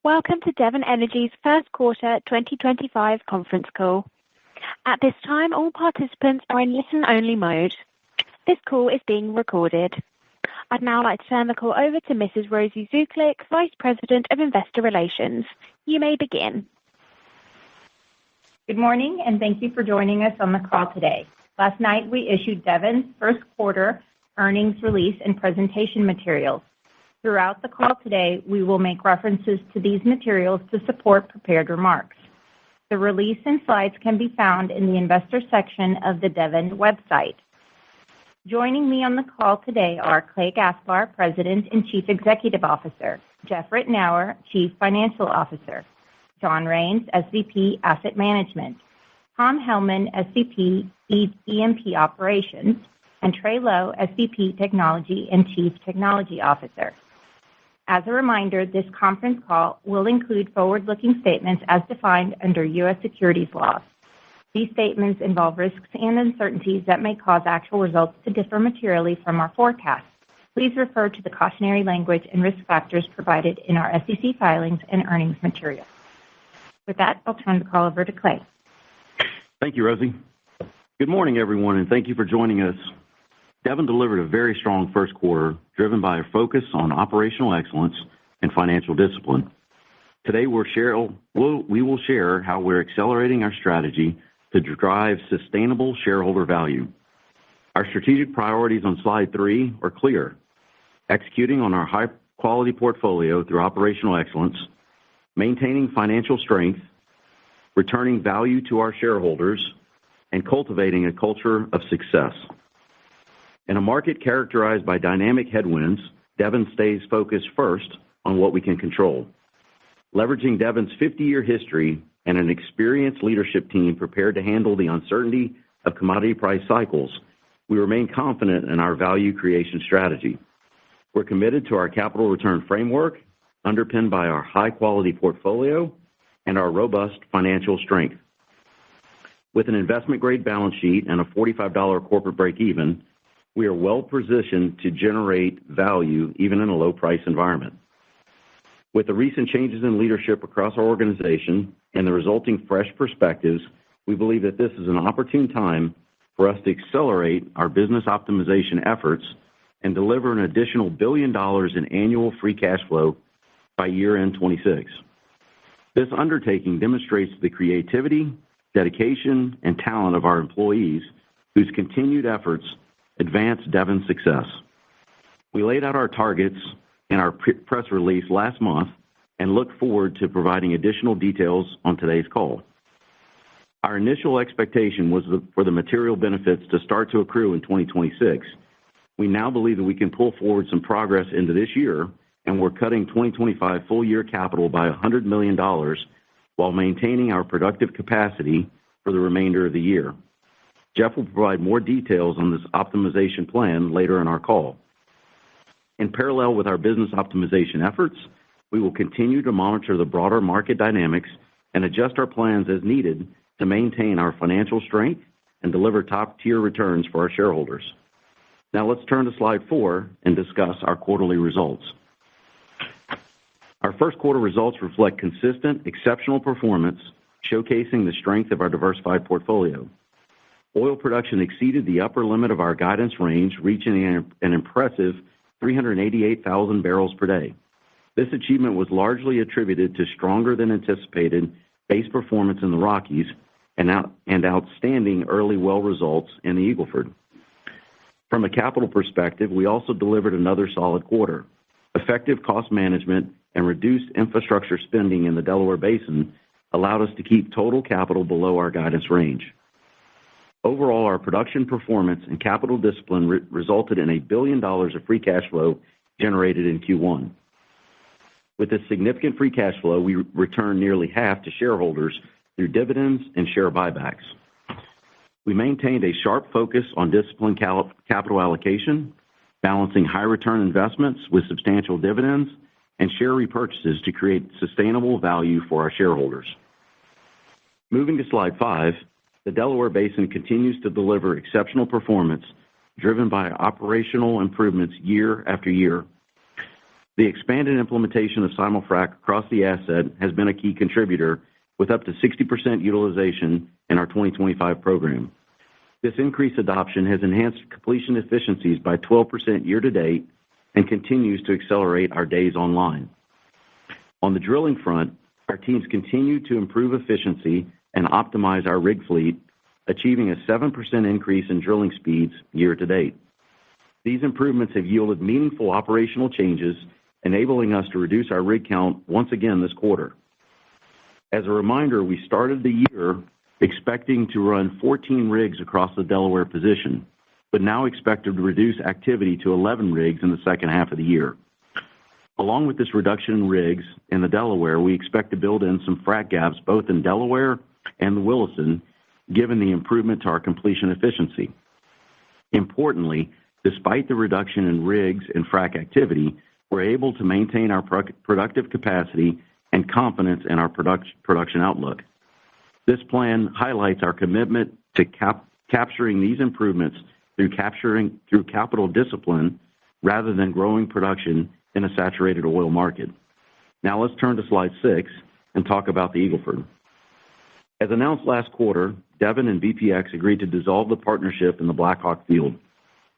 Welcome to Devon Energy's first quarter 2025 conference call. At this time, all participants are in listen-only mode. This call is being recorded. I'd now like to turn the call over to Mrs. Rosie Zuklic, Vice President of Investor Relations. You may begin. Good morning, and thank you for joining us on the call today. Last night, we issued Devon's first quarter earnings release and presentation materials. Throughout the call today, we will make references to these materials to support prepared remarks. The release and slides can be found in the Investor section of the Devon website. Joining me on the call today are Clay Gaspar, President and Chief Executive Officer, Jeff Ritenour, Chief Financial Officer, John Raines, SVP Asset Management, Tom Hellman, SVP E&P Operations, and Trey Lowe, SVP Technology and Chief Technology Officer. As a reminder, this conference call will include forward-looking statements as defined under U.S. securities laws. These statements involve risks and uncertainties that may cause actual results to differ materially from our forecasts. Please refer to the cautionary language and risk factors provided in our SEC filings and earnings materials. With that, I'll turn the call over to Clay. Thank you, Rosie. Good morning, everyone, and thank you for joining us. Devon delivered a very strong first quarter, driven by a focus on operational excellence and financial discipline. Today, we will share how we're accelerating our strategy to drive sustainable shareholder value. Our strategic priorities on slide 3 are clear: executing on our high-quality portfolio through operational excellence, maintaining financial strength, returning value to our shareholders, and cultivating a culture of success. In a market characterized by dynamic headwinds, Devon stays focused first on what we can control. Leveraging Devon's 50-year history and an experienced leadership team prepared to handle the uncertainty of commodity price cycles, we remain confident in our value creation strategy. We're committed to our capital return framework, underpinned by our high-quality portfolio and our robust financial strength. With an investment-grade balance sheet and a $45 corporate break-even, we are well-positioned to generate value even in a low-price environment. With the recent changes in leadership across our organization and the resulting fresh perspectives, we believe that this is an opportune time for us to accelerate our business optimization efforts and deliver an additional $1 billion in annual free cash flow by year-end 26. This undertaking demonstrates the creativity, dedication, and talent of our employees, whose continued efforts advance Devon's success. We laid out our targets in our press release last month and look forward to providing additional details on today's call. Our initial expectation was for the material benefits to start to accrue in 2026. We now believe that we can pull forward some progress into this year, and we're cutting 2025 full-year capital by $100 million while maintaining our productive capacity for the remainder of the year. Jeff will provide more details on this optimization plan later in our call. In parallel with our business optimization efforts, we will continue to monitor the broader market dynamics and adjust our plans as needed to maintain our financial strength and deliver top-tier returns for our shareholders. Now let's turn to slide 4 and discuss our quarterly results. Our first quarter results reflect consistent, exceptional performance, showcasing the strength of our diversified portfolio. Oil production exceeded the upper limit of our guidance range, reaching an impressive 388,000 barrels per day. This achievement was largely attributed to stronger than anticipated base performance in the Rockies and outstanding early well results in the Eagle Ford. From a capital perspective, we also delivered another solid quarter. Effective cost management and reduced infrastructure spending in the Delaware Basin allowed us to keep total capital below our guidance range. Overall, our production performance and capital discipline resulted in $1 billion of free cash flow generated in Q1. With this significant free cash flow, we returned nearly half to shareholders through dividends and share buybacks. We maintained a sharp focus on disciplined capital allocation, balancing high-return investments with substantial dividends and share repurchases to create sustainable value for our shareholders. Moving to slide 5, the Delaware Basin continues to deliver exceptional performance driven by operational improvements year after year. The expanded implementation of simul-frac across the asset has been a key contributor, with up to 60% utilization in our 2025 program. This increased adoption has enhanced completion efficiencies by 12% year-to-date and continues to accelerate our days online. On the drilling front, our teams continue to improve efficiency and optimize our rig fleet, achieving a 7% increase in drilling speeds year-to-date. These improvements have yielded meaningful operational changes, enabling us to reduce our rig count once again this quarter. As a reminder, we started the year expecting to run 14 rigs across the Delaware position, but now expect to reduce activity to 11 rigs in the second half of the year. Along with this reduction in rigs in the Delaware, we expect to build in some frac gaps both in Delaware and the Williston, given the improvement to our completion efficiency. Importantly, despite the reduction in rigs and frac activity, we're able to maintain our productive capacity and confidence in our production outlook. This plan highlights our commitment to capturing these improvements through capital discipline rather than growing production in a saturated oil market. Now let's turn to slide 6 and talk about the Eagle Ford. As announced last quarter, Devon and BPX agreed to dissolve the partnership in the Blackhawk field.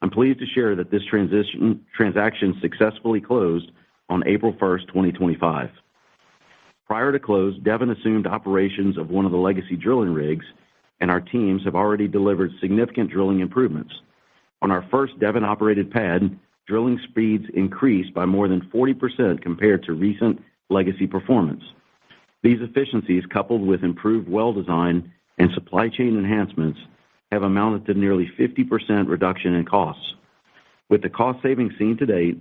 I'm pleased to share that this transaction successfully closed on April 1st, 2025. Prior to close, Devon assumed operations of one of the legacy drilling rigs, and our teams have already delivered significant drilling improvements. On our first Devon-operated pad, drilling speeds increased by more than 40% compared to recent legacy performance. These efficiencies, coupled with improved well design and supply chain enhancements, have amounted to nearly 50% reduction in costs. With the cost savings seen to date,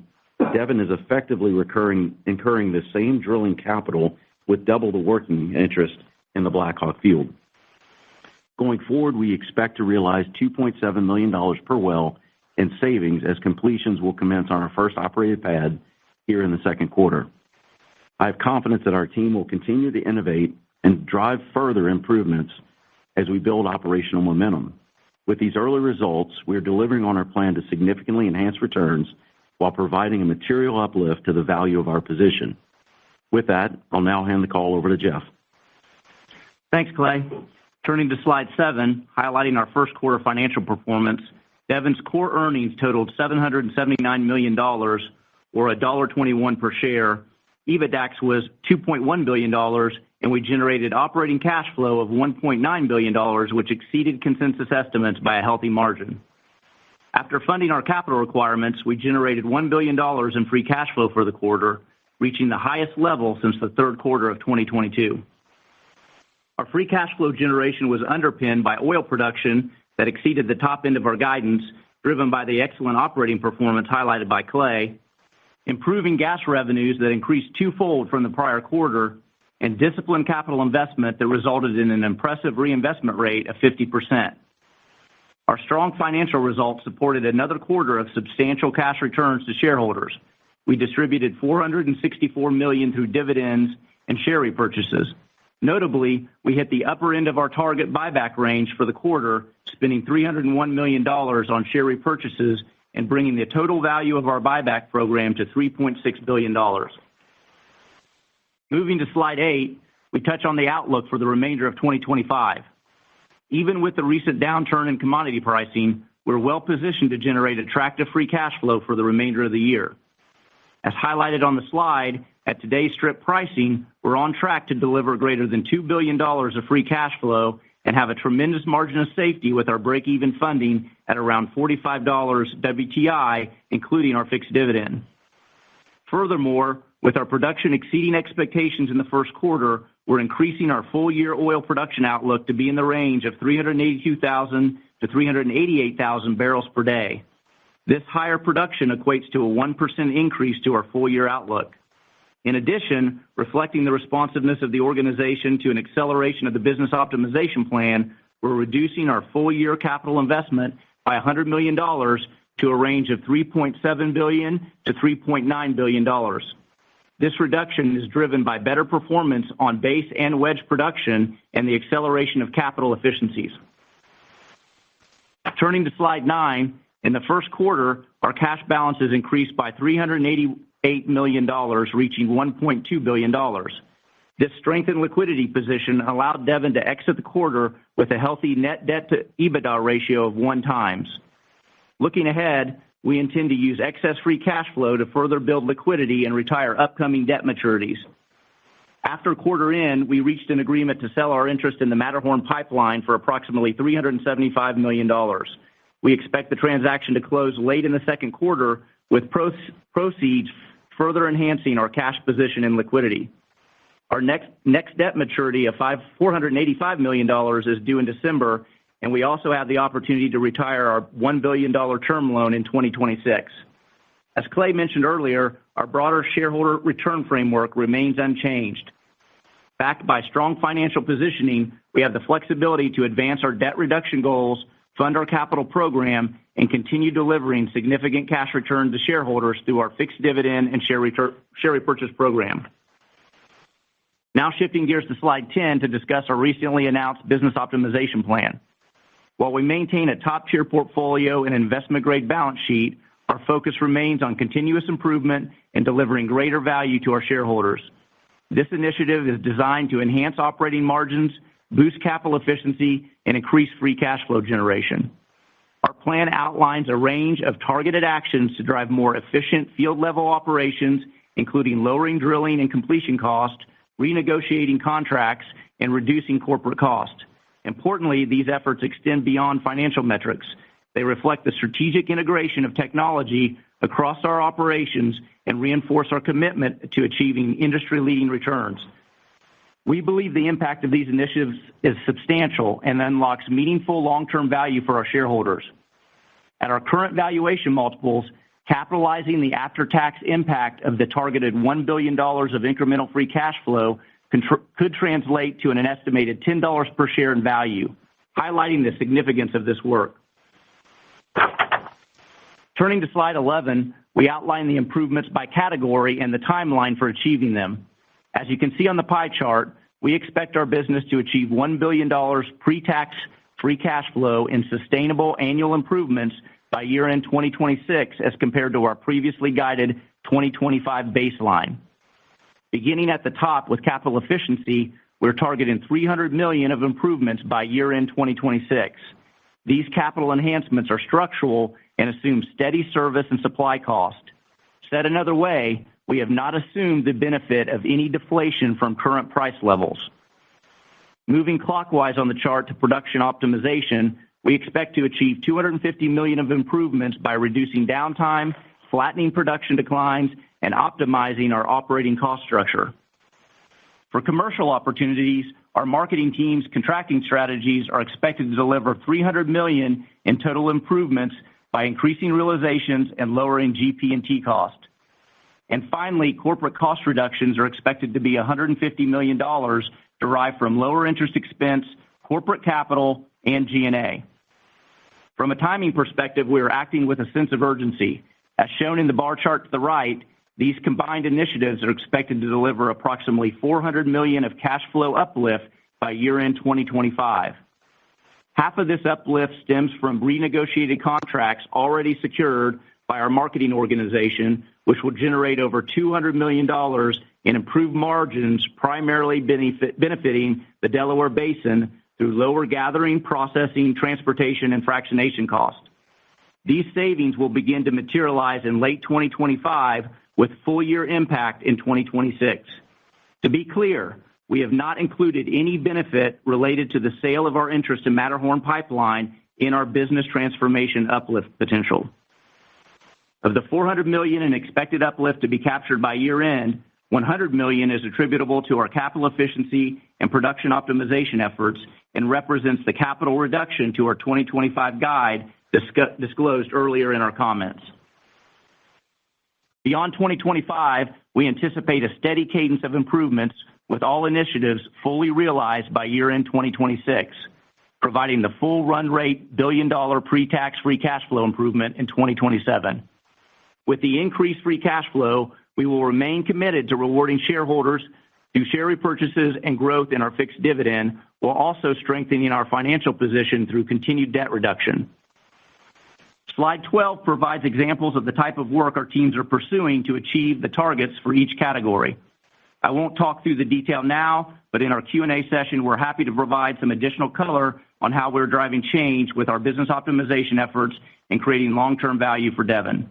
Devon is effectively incurring the same drilling capital with double the working interest in the Blackhawk field. Going forward, we expect to realize $2.7 million per well in savings as completions will commence on our first operated pad here in the second quarter. I have confidence that our team will continue to innovate and drive further improvements as we build operational momentum. With these early results, we are delivering on our plan to significantly enhance returns while providing a material uplift to the value of our position. With that, I'll now hand the call over to Jeff. Thanks, Clay. Turning to slide 7, highlighting our first quarter financial performance, Devon's core earnings totaled $779 million, or $1.21 per share. EBITDAX was $2.1 billion, and we generated operating cash flow of $1.9 billion, which exceeded consensus estimates by a healthy margin. After funding our capital requirements, we generated $1 billion in free cash flow for the quarter, reaching the highest level since the third quarter of 2022. Our free cash flow generation was underpinned by oil production that exceeded the top end of our guidance, driven by the excellent operating performance highlighted by Clay, improving gas revenues that increased twofold from the prior quarter, and disciplined capital investment that resulted in an impressive reinvestment rate of 50%. Our strong financial results supported another quarter of substantial cash returns to shareholders. We distributed $464 million through dividends and share repurchases. Notably, we hit the upper end of our target buyback range for the quarter, spending $301 million on share repurchases and bringing the total value of our buyback program to $3.6 billion. Moving to slide 8, we touch on the outlook for the remainder of 2025. Even with the recent downturn in commodity pricing, we're well positioned to generate attractive free cash flow for the remainder of the year. As highlighted on the slide, at today's strip pricing, we're on track to deliver greater than $2 billion of free cash flow and have a tremendous margin of safety with our break-even funding at around $45 WTI, including our fixed dividend. Furthermore, with our production exceeding expectations in the first quarter, we're increasing our full-year oil production outlook to be in the range of 382,000 to 388,000 barrels per day. This higher production equates to a 1% increase to our full-year outlook. In addition, reflecting the responsiveness of the organization to an acceleration of the business optimization plan, we're reducing our full-year capital investment by $100 million to a range of $3.7 billion to $3.9 billion. This reduction is driven by better performance on base and wedge production and the acceleration of capital efficiencies. Turning to slide 9, in the first quarter, our cash balances increased by $381 million, reaching $1.2 billion. This strengthened liquidity position allowed Devon to exit the quarter with a healthy net debt to EBITDA ratio of 1x. Looking ahead, we intend to use excess free cash flow to further build liquidity and retire upcoming debt maturities. After quarter end, we reached an agreement to sell our interest in the Matterhorn pipeline for approximately $375 million. We expect the transaction to close late in the second quarter, with proceeds further enhancing our cash position and liquidity. Our next debt maturity of $485 million is due in December, and we also have the opportunity to retire our $1 billion term loan in 2026. As Clay mentioned earlier, our broader shareholder return framework remains unchanged. Backed by strong financial positioning, we have the flexibility to advance our debt reduction goals, fund our capital program, and continue delivering significant cash return to shareholders through our fixed dividend and share repurchase program. Now shifting gears to slide 10 to discuss our recently announced business optimization plan. While we maintain a top-tier portfolio and investment-grade balance sheet, our focus remains on continuous improvement and delivering greater value to our shareholders. This initiative is designed to enhance operating margins, boost capital efficiency, and increase free cash flow generation. Our plan outlines a range of targeted actions to drive more efficient field-level operations, including lowering drilling and completion costs, renegotiating contracts, and reducing corporate costs. Importantly, these efforts extend beyond financial metrics. They reflect the strategic integration of technology across our operations and reinforce our commitment to achieving industry-leading returns. We believe the impact of these initiatives is substantial and unlocks meaningful long-term value for our shareholders. At our current valuation multiples, capitalizing the after-tax impact of the targeted $1 billion of incremental free cash flow could translate to an estimated $10 per share in value, highlighting the significance of this work. Turning to slide 11, we outline the improvements by category and the timeline for achieving them. As you can see on the pie chart, we expect our business to achieve $1 billion pre-tax free cash flow in sustainable annual improvements by year-end 2026 as compared to our previously guided 2025 baseline. Beginning at the top with capital efficiency, we're targeting $300 million of improvements by year-end 2026. These capital enhancements are structural and assume steady service and supply cost. Said another way, we have not assumed the benefit of any deflation from current price levels. Moving clockwise on the chart to production optimization, we expect to achieve $250 million of improvements by reducing downtime, flattening production declines, and optimizing our operating cost structure. For commercial opportunities, our marketing team's contracting strategies are expected to deliver $300 million in total improvements by increasing realizations and lowering GP&T cost. And finally, corporate cost reductions are expected to be $150 million derived from lower interest expense, corporate capital, and G&A. From a timing perspective, we are acting with a sense of urgency. As shown in the bar chart to the right, these combined initiatives are expected to deliver approximately $400 million of cash flow uplift by year-end 2025. Half of this uplift stems from renegotiated contracts already secured by our marketing organization, which will generate over $200 million in improved margins, primarily benefiting the Delaware Basin through lower gathering, processing, transportation, and fractionation costs. These savings will begin to materialize in late 2025 with full-year impact in 2026. To be clear, we have not included any benefit related to the sale of our interest in Matterhorn Pipeline in our business transformation uplift potential. Of the $400 million in expected uplift to be captured by year-end, $100 million is attributable to our capital efficiency and production optimization efforts and represents the capital reduction to our 2025 guide disclosed earlier in our comments. Beyond 2025, we anticipate a steady cadence of improvements with all initiatives fully realized by year-end 2026, providing the full run rate billion-dollar pre-tax free cash flow improvement in 2027. With the increased free cash flow, we will remain committed to rewarding shareholders through share repurchases and growth in our fixed dividend, while also strengthening our financial position through continued debt reduction. Slide 12 provides examples of the type of work our teams are pursuing to achieve the targets for each category. I won't talk through the detail now, but in our Q&A session, we're happy to provide some additional color on how we're driving change with our business optimization efforts and creating long-term value for Devon.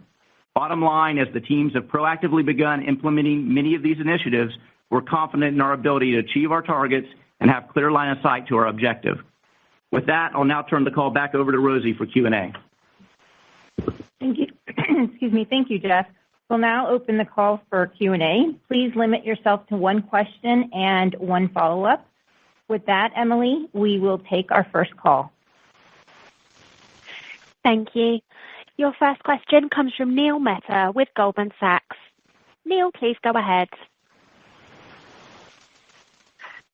Bottom line, as the teams have proactively begun implementing many of these initiatives, we're confident in our ability to achieve our targets and have clear line of sight to our objective. With that, I'll now turn the call back over to Rosie for Q&A. Thank you. Excuse me. Thank you, Jeff. We'll now open the call for Q&A. Please limit yourself to one question and one follow-up. With that, Emily, we will take our first call. Thank you. Your first question comes from Neil Mehta with Goldman Sachs. Neil, please go ahead.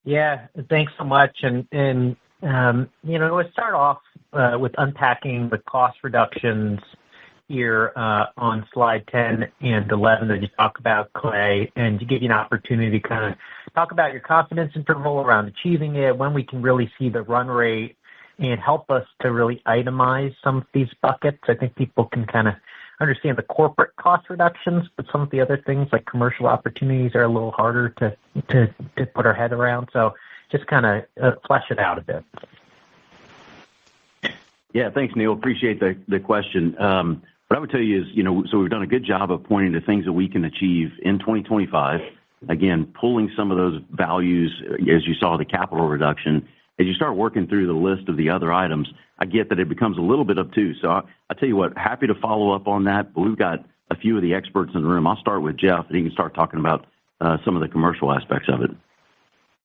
Yeah, thanks so much. And let's start off with unpacking the cost reductions here on slide 10 and 11 that you talk about, Clay, and to give you an opportunity to kind of talk about your confidence interval around achieving it, when we can really see the run rate, and help us to really itemize some of these buckets. I think people can kind of understand the corporate cost reductions, but some of the other things like commercial opportunities are a little harder to put our head around. So just kind of flesh it out a bit. Yeah, thanks, Neil. Appreciate the question. What I would tell you is, so we've done a good job of pointing to things that we can achieve in 2025. Again, pulling some of those values, as you saw, the capital reduction. As you start working through the list of the other items, I get that it becomes a little bit obtuse. So I tell you what, happy to follow up on that, but we've got a few of the experts in the room. I'll start with Jeff, and he can start talking about some of the commercial aspects of it.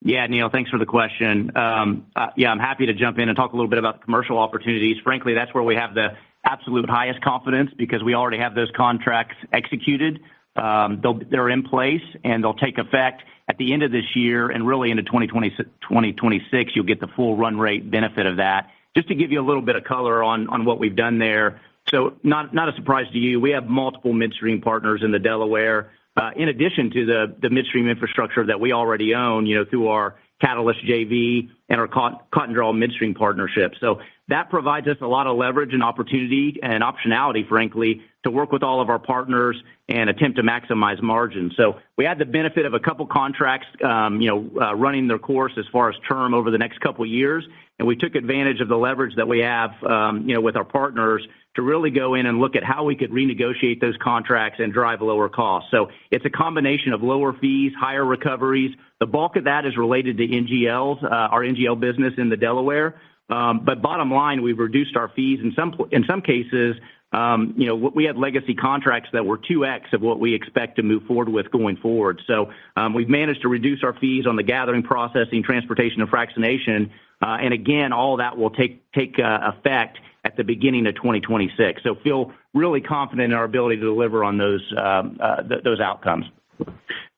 Yeah, Neil, thanks for the question. I'm happy to jump in and talk a little bit about the commercial opportunities. Frankly, that's where we have the absolute highest confidence because we already have those contracts executed. They're in place, and they'll take effect at the end of this year and really into 2026. You'll get the full run rate benefit of that. Just to give you a little bit of color on what we've done there. So not a surprise to you, we have multiple midstream partners in the Delaware, in addition to the midstream infrastructure that we already own, through our Catalyst JV and our Cotton Draw midstream partnership. So that provides us a lot of leverage and opportunity and optionality, frankly, to work with all of our partners and attempt to maximize margins. So we had the benefit of a couple contracts, running their course as far as term over the next couple of years, and we took advantage of the leverage that we have, with our partners to really go in and look at how we could renegotiate those contracts and drive lower costs. So it's a combination of lower fees, higher recoveries. The bulk of that is related to NGLs, our NGL business in the Delaware. But bottom line, we've reduced our fees in some cases. We had legacy contracts that were 2x of what we expect to move forward with going forward. So we've managed to reduce our fees on the gathering, processing, transportation, and fractionation. And again, all of that will take effect at the beginning of 2026. So feel really confident in our ability to deliver on those outcomes.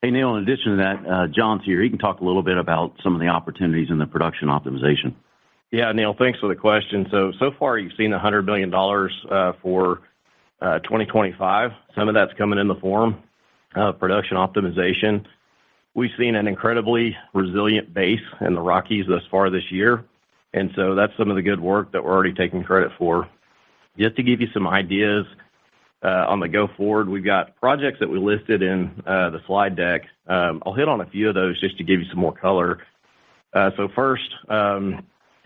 Hey, Neil, in addition to that, John's here. He can talk a little bit about some of the opportunities in the production optimization. Yeah, Neil, thanks for the question. So far you've seen $100 million for 2025. Some of that's coming in the form of production optimization. We've seen an incredibly resilient base in the Rockies thus far this year, and so that's some of the good work that we're already taking credit for. Just to give you some ideas on the go forward, we've got projects that we listed in the slide deck. I'll hit on a few of those just to give you some more color. So first,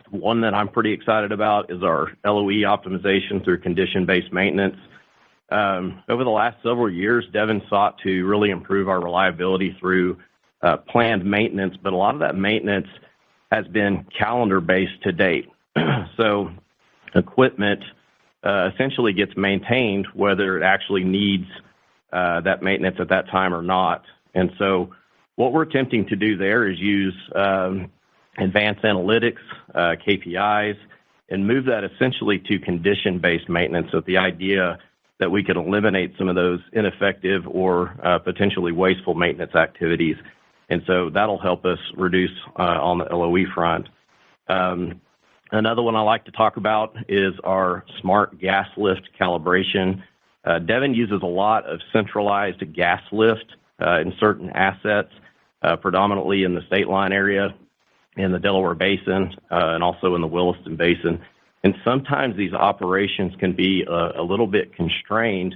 one that I'm pretty excited about is our LOE optimization through condition-based maintenance. Over the last several years, Devon sought to really improve our reliability through planned maintenance, but a lot of that maintenance has been calendar-based to date. So equipment essentially gets maintained whether it actually needs that maintenance at that time or not. And so what we're attempting to do there is use advanced analytics, KPIs, and move that essentially to condition-based maintenance with the idea that we can eliminate some of those ineffective or potentially wasteful maintenance activities. And so that'll help us reduce on the LOE front. Another one I like to talk about is our smart gas lift calibration. Devon uses a lot of centralized gas lift in certain assets, predominantly in the state line area, in the Delaware Basin, and also in the Williston Basin. And sometimes these operations can be a little bit constrained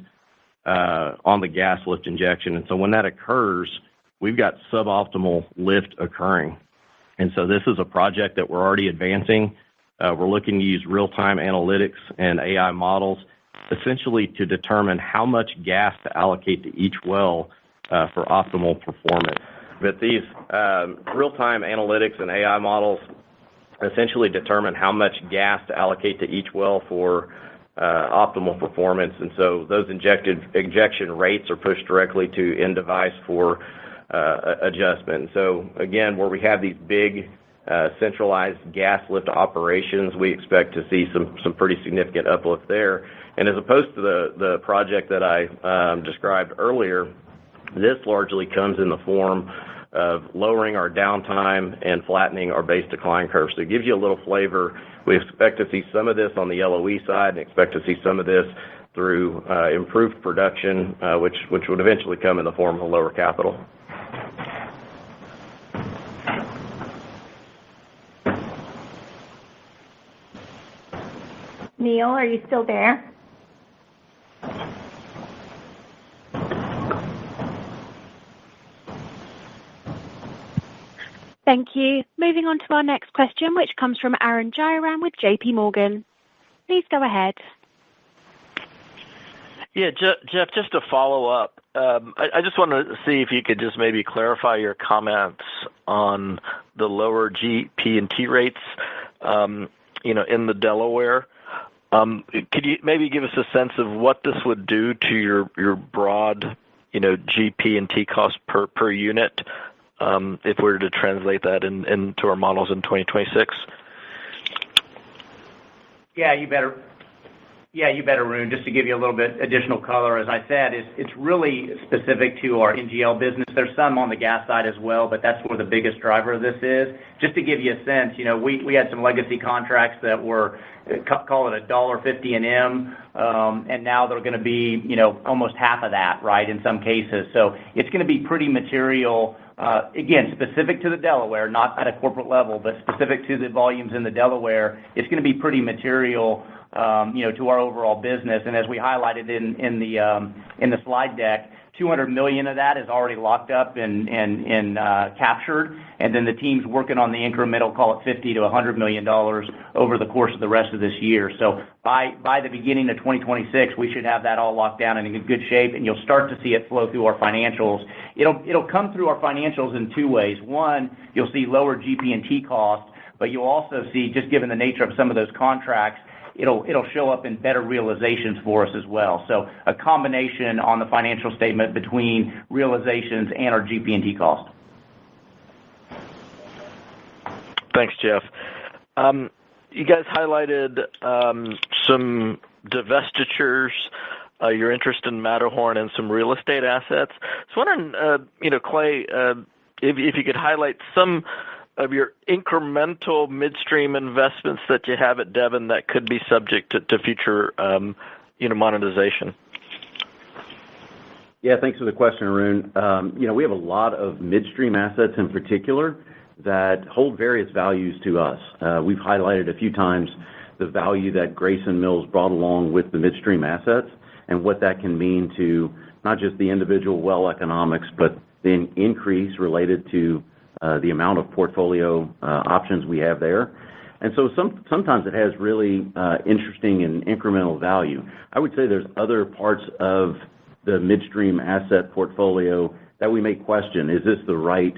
on the gas lift injection. And so when that occurs, we've got suboptimal lift occurring. And so this is a project that we're already advancing. We're looking to use real-time analytics and AI models essentially to determine how much gas to allocate to each well for optimal performance. But these real-time analytics and AI models essentially determine how much gas to allocate to each well for optimal performance. And so those injection rates are pushed directly to end device for adjustment. So again, where we have these big centralized gas lift operations, we expect to see some pretty significant uplift there. And as opposed to the project that I described earlier, this largely comes in the form of lowering our downtime and flattening our base decline curve. So it gives you a little flavor. We expect to see some of this on the LOE side and expect to see some of this through improved production, which would eventually come in the form of lower capital. Neil, are you still there? Thank you. Moving on to our next question, which comes from Arun Jayaram with JP Morgan. Please go ahead. Yeah, Jeff, just to follow up, I just wanted to see if you could just maybe clarify your comments on the lower GP&T rates, in the Delaware. Could you maybe give us a sense of what this would do to your broad, GP&T cost per unit, if we were to translate that into our models in 2026? Yeah, you better, Arun. Just to give you a little bit additional color, as I said, it's really specific to our NGL business. There's some on the gas side as well, but that's where the biggest driver of this is. Just to give you a sense, we had some legacy contracts that were, call it $1.50 an M, and now they're going to be, almost half of that, right, in some cases. So it's going to be pretty material. Again, specific to the Delaware, not at a corporate level, but specific to the volumes in the Delaware, it's going to be pretty material, to our overall business. And as we highlighted in the slide deck, $200 million of that is already locked up and captured, and then the team's working on the incremental, call it $50 to $100 million over the course of the rest of this year. So by the beginning of 2026, we should have that all locked down and in good shape, and you'll start to see it flow through our financials. It'll come through our financials in two ways. One, you'll see lower GP&T costs, but you'll also see, just given the nature of some of those contracts, it'll show up in better realizations for us as well. So a combination on the financial statement between realizations and our GP&T cost. Thanks, Jeff. You guys highlighted some divestitures, your interest in Matterhorn and some real estate assets. So wondering, Clay, if you could highlight some of your incremental midstream investments that you have at Devon that could be subject to future, monetization. Yeah, thanks for the question, Arun. We have a lot of midstream assets in particular that hold various values to us. We've highlighted a few times the value that Grayson Mills brought along with the midstream assets and what that can mean to not just the individual well economics, but the increase related to the amount of portfolio options we have there. And so sometimes it has really interesting and incremental value. I would say there's other parts of the midstream asset portfolio that we may question. Is this the right,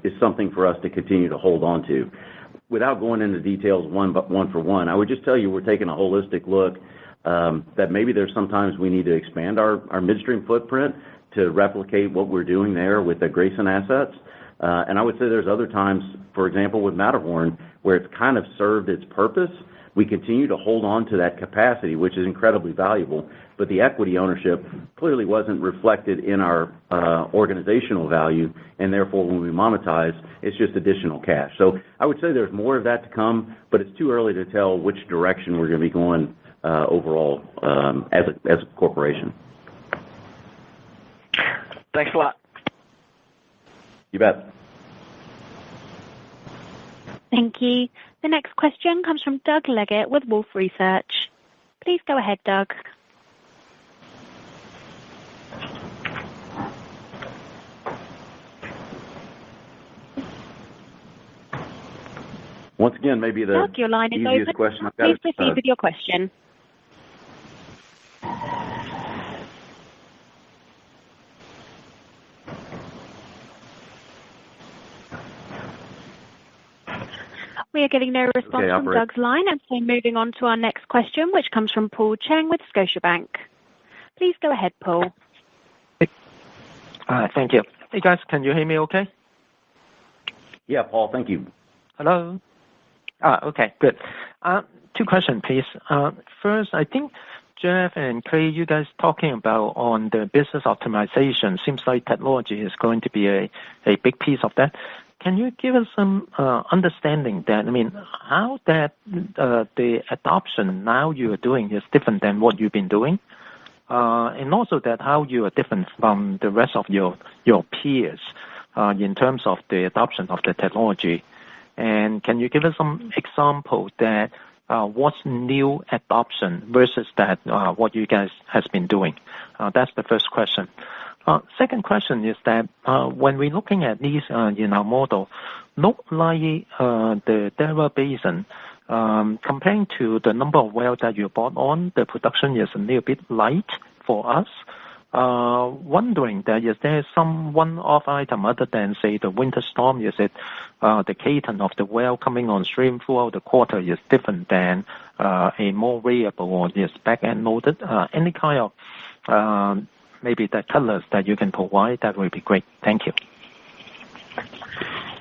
is something for us to continue to hold on to? Without going into details one for one, I would just tell you we're taking a holistic look that maybe there's sometimes we need to expand our midstream footprint to replicate what we're doing there with the Grayson assets. And I would say there's other times, for example, with Matterhorn, where it's kind of served its purpose. We continue to hold on to that capacity, which is incredibly valuable, but the equity ownership clearly wasn't reflected in our organizational value, and therefore when we monetize, it's just additional cash. So I would say there's more of that to come, but it's too early to tell which direction we're going to be going overall as a corporation. Thanks a lot. You bet. Thank you. The next question comes from Doug Leggett with Wolfe Research. Please go ahead, Doug. Once again, maybe the Doug, your line is easiest open. question I've got. Please proceed with your question. We are getting no response from Doug's line, and so moving on to our next question, which comes from Paul Cheng with Scotiabank. Please go ahead, Paul. Thank you. Hey, guys, can you hear me okay? Yeah, Paul, thank you. Hello? Okay, good. Two questions, please. First, I think Jeff and Clay, you guys talking about on the business optimization, seems like technology is going to be a big piece of that. Can you give us some understanding that, how that the adoption now you are doing is different than what you've been doing? And also that how you are different from the rest of your peers in terms of the adoption of the technology. And can you give us some example that what's new adoption versus that what you guys has been doing? That's the first question. Second question is that when we're looking at these in our model, look like the Delaware Basin, comparing to the number of wells that you brought on, the production is a little bit light for us. Wondering that is there some one-off item other than, say, the winter storm? Is it the cadence of the well coming on stream throughout the quarter is different than a more variable or is back-end loaded? Any kind of maybe the colors that you can provide, that would be great. Thank you.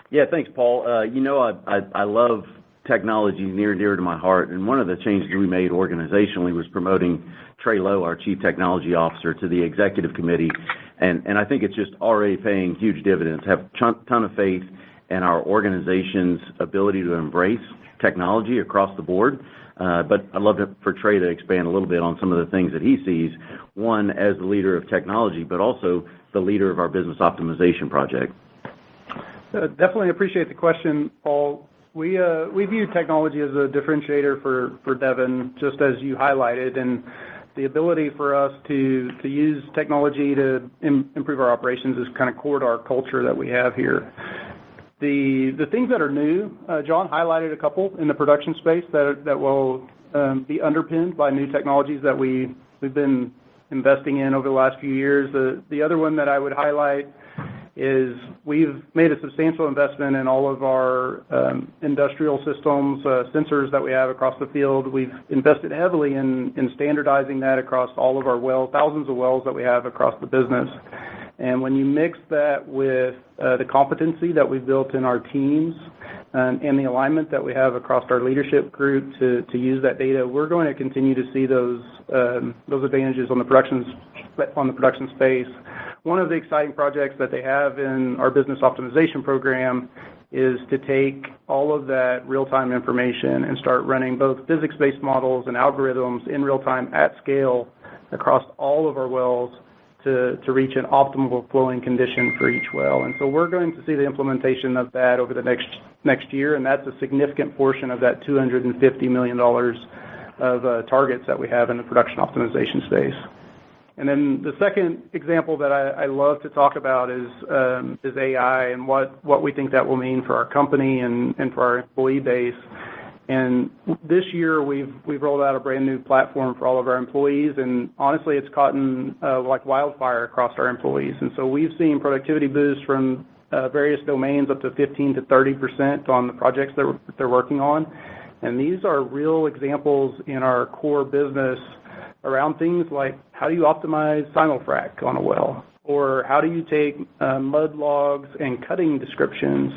Yeah, thanks, Paul. I love technology near and dear to my heart, and one of the changes we made organizationally was promoting Trey Lowe, our Chief Technology Officer, to the Executive Committee, and I think it's just already paying huge dividends. Have a ton of faith in our organization's ability to embrace technology across the board. But I'd love for Trey to expand a little bit on some of the things that he sees, one, as the leader of technology, but also the leader of our business optimization project. Definitely appreciate the question, Paul. We view technology as a differentiator for Devon, just as you highlighted, and the ability for us to use technology to improve our operations is kind of core to our culture that we have here. The things that are new, John highlighted a couple in the production space that will be underpinned by new technologies that we've been investing in over the last few years. The other one that I would highlight is we've made a substantial investment in all of our industrial systems, sensors that we have across the field. We've invested heavily in standardizing that across all of our wells, thousands of wells that we have across the business. And when you mix that with the competency that we've built in our teams and the alignment that we have across our leadership group to use that data, we're going to continue to see those advantages on the production space. One of the exciting projects that they have in our business optimization program is to take all of that real-time information and start running both physics-based models and algorithms in real time at scale across all of our wells to reach an optimal flowing condition for each well. And so we're going to see the implementation of that over the next year, and that's a significant portion of that $250 million of targets that we have in the production optimization space. And then the second example that I love to talk about is AI and what we think that will mean for our company and for our employee base. And this year we've rolled out a brand new platform for all of our employees, and honestly, it's caught like wildfire across our employees. And so we've seen productivity boosts from various domains up to 15 to 30% on the projects that they're working on. And these are real examples in our core business around things like how do you optimize simul-frac on a well, or how do you take mud logs and cutting descriptions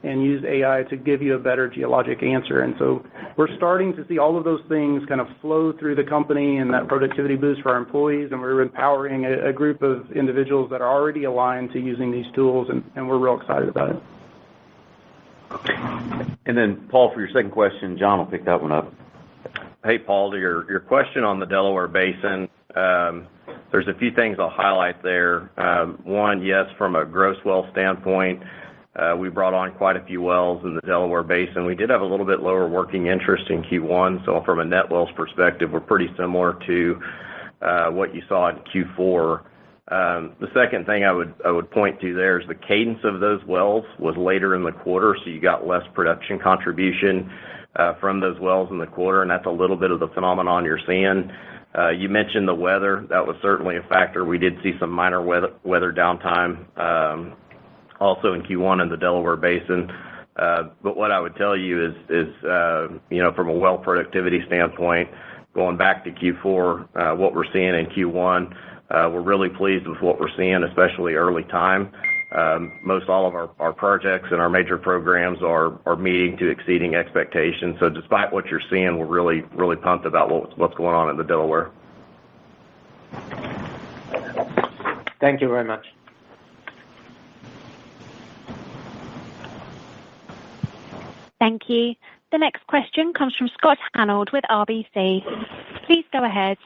and use AI to give you a better geologic answer. And so we're starting to see all of those things kind of flow through the company and that productivity boost for our employees, and we're empowering a group of individuals that are already aligned to using these tools, and we're real excited about it. And then, Paul, for your second question, John will pick that one up. Hey, Paul, to your question on the Delaware Basin, there's a few things I'll highlight there. One, yes, from a gross well standpoint, We brought on quite a few wells in the Delaware Basin. We did have a little bit lower working interest in Q1, so from a net wells perspective, we're pretty similar to what you saw in Q4. The second thing I would point to there is the cadence of those wells was later in the quarter, so you got less production contribution from those wells in the quarter, and that's a little bit of the phenomenon you're seeing. You mentioned the weather. That was certainly a factor. We did see some minor weather downtime also in Q1 in the Delaware Basin. But what I would tell you is from a well productivity standpoint, going back to Q4, what we're seeing in Q1, we're really pleased with what we're seeing, especially early time. Most all of our projects and our major programs are meeting to exceeding expectations. So despite what you're seeing, we're really pumped about what's going on in the Delaware. Thank you very much. Thank you. The next question comes from Scott Hanold with RBC. Please go ahead.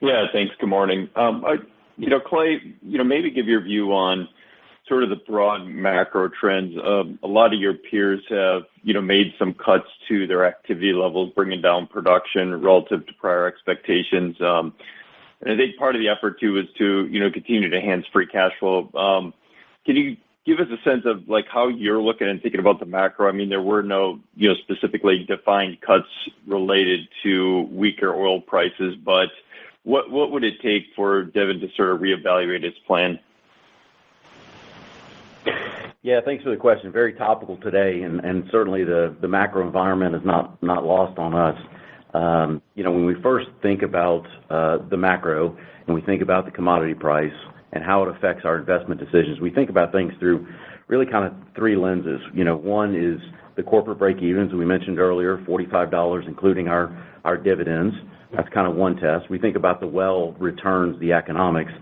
Yeah, thanks. Good morning. Clay, maybe give your view on sort of the broad macro trends. A lot of your peers have, made some cuts to their activity levels, bringing down production relative to prior expectations. And I think part of the effort too is to, continue to enhance free cash flow. Can you give us a sense of how you're looking and thinking about the macro? I mean, there were no, specifically defined cuts related to weaker oil prices, but what would it take for Devon to sort of reevaluate its plan? Yeah, thanks for the question. Very topical today, and certainly the macro environment is not lost on us. When we first think about the macro and we think about the commodity price and how it affects our investment decisions, we think about things through really kind of three lenses. One is the corporate break-evens we mentioned earlier, $45, including our dividends. That's kind of one test. We think about the well returns, the economics,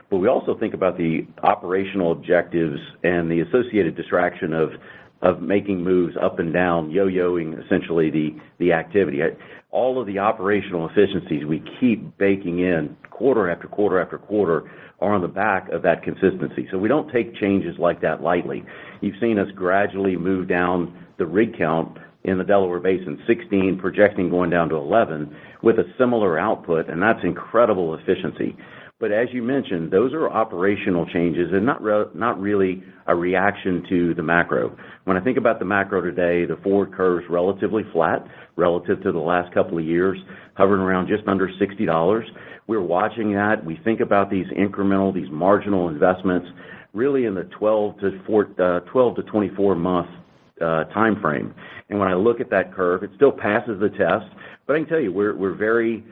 but we also think about the operational objectives and the associated distraction of making moves up and down, yo-yoing essentially the activity. All of the operational efficiencies we keep baking in quarter after quarter after quarter are on the back of that consistency. So we don't take changes like that lightly. You've seen us gradually move down the rig count in the Delaware Basin, 16, projecting going down to 11, with a similar output, and that's incredible efficiency. But as you mentioned, those are operational changes and not really a reaction to the macro. When I think about the macro today, the forward curve's relatively flat relative to the last couple of years, hovering around just under $60. We're watching that. We think about these incremental, these marginal investments, really in the 12 to 24 month time frame. And when I look at that curve, it still passes the test. But I can tell you, we're very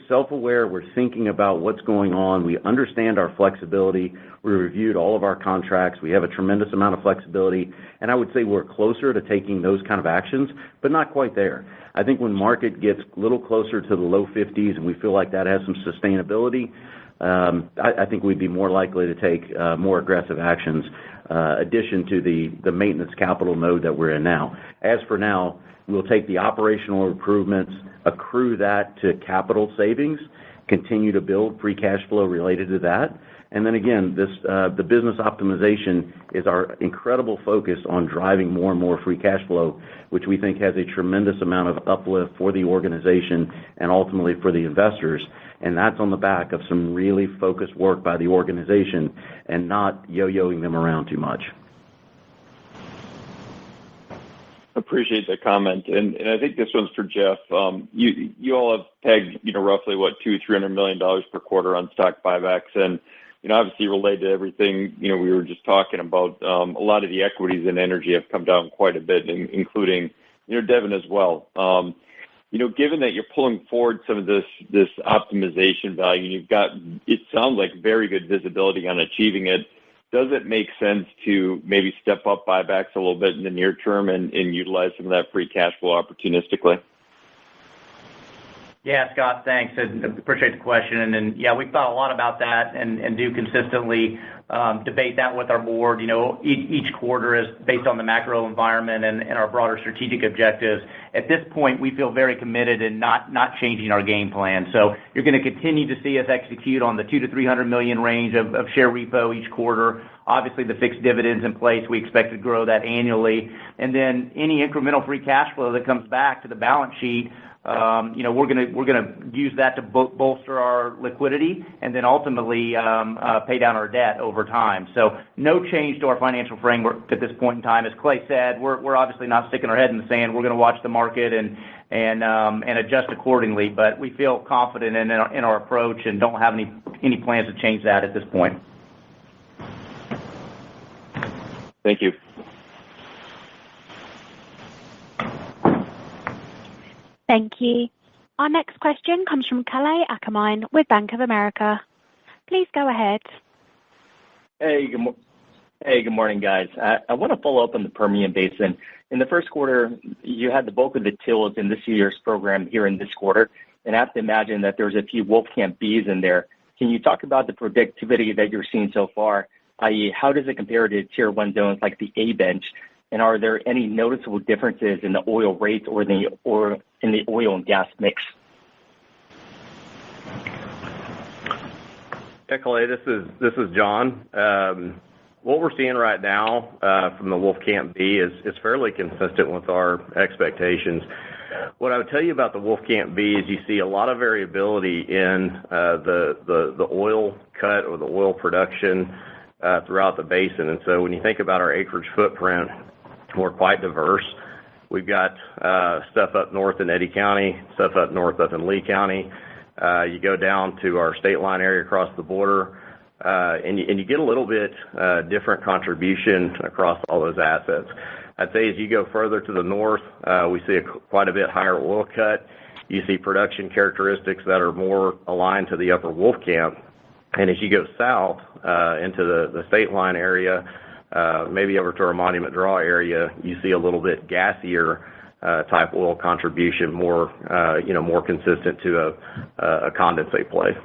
self-aware. We're thinking about what's going on. We understand our flexibility. We reviewed all of our contracts. We have a tremendous amount of flexibility. And I would say we're closer to taking those kind of actions, but not quite there. I think when market gets a little closer to the low 50s and we feel like that has some sustainability, I think we'd be more likely to take more aggressive actions, addition to the maintenance capital mode that we're in now. As for now, we'll take the operational improvements, accrue that to capital savings, continue to build free cash flow related to that. And then again, the business optimization is our incredible focus on driving more and more free cash flow, which we think has a tremendous amount of uplift for the organization and ultimately for the investors. And that's on the back of some really focused work by the organization and not yo-yoing them around too much. Appreciate that comment, and I think this one's for Jeff. You all have pegged, roughly $200-300 million per quarter on stock buybacks, and obviously related to everything we were just talking about. A lot of the equities in energy have come down quite a bit, including Devon as well. Given that you're pulling forward some of this optimization value, you've got, it sounds like, very good visibility on achieving it. Does it make sense to maybe step up buybacks a little bit in the near term and utilize some of that free cash flow opportunistically? Yeah, Scott, thanks. I appreciate the question. And yeah, we've thought a lot about that and do consistently debate that with our board. Each quarter is based on the macro environment and our broader strategic objectives. At this point, we feel very committed in not changing our game plan. So you're going to continue to see us execute on the $200 to $300 million range of share repo each quarter. Obviously, the fixed dividends in place, we expect to grow that annually. And then any incremental free cash flow that comes back to the balance sheet, we're gonna use that to bolster our liquidity and then ultimately pay down our debt over time. So no change to our financial framework at this point in time. As Clay said, we're obviously not sticking our head in the sand. We're going to watch the market and adjust accordingly. But we feel confident in our approach and don't have any plans to change that at this point. Thank you. Thank you. Our next question comes from Kalei Akamine with Bank of America. Please go ahead. Hey, good morning, guys. I want to follow up on the Permian Basin. In the first quarter, you had the bulk of the TILs in this year's program here in this quarter, and I have to imagine that there's a few Wolfcamp Bs in there. Can you talk about the productivity that you're seeing so far, i.e., how does it compare to Tier 1 zones like the A Bench? And are there any noticeable differences in the oil rates or in the oil and gas mix? Yeah, Clay, this is John. What we're seeing right now from the Wolfcamp B is fairly consistent with our expectations. What I would tell you about the Wolfcamp B is you see a lot of variability in the oil cut or the oil production throughout the basin. And so when you think about our acreage footprint, we're quite diverse. We've got stuff up north in Eddy County, stuff up north up in Lee County. You go down to our state line area across the border, and you get a little bit different contribution across all those assets. I'd say as you go further to the north, we see quite a bit higher oil cut. You see production characteristics that are more aligned to the upper Wolfcamp. And as you go south into the state line area, maybe over to our Monument Draw area, you see a little bit gassier type oil contribution, more consistent to a condensate play.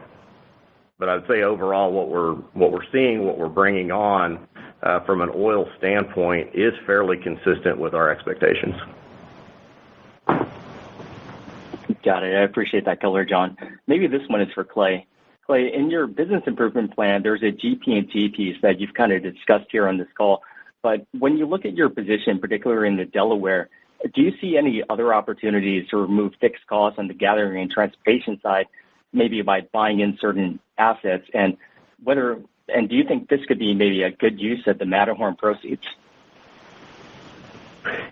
But I'd say overall, what we're seeing, what we're bringing on from an oil standpoint is fairly consistent with our expectations. Got it. I appreciate that color, John. Maybe this one is for Clay. Clay, in your business improvement plan, there's a GP&T piece that you've kind of discussed here on this call. But when you look at your position, particularly in the Delaware, do you see any other opportunities to remove fixed costs on the gathering and transportation side, maybe by buying in certain assets? And do you think this could be maybe a good use of the Matterhorn proceeds?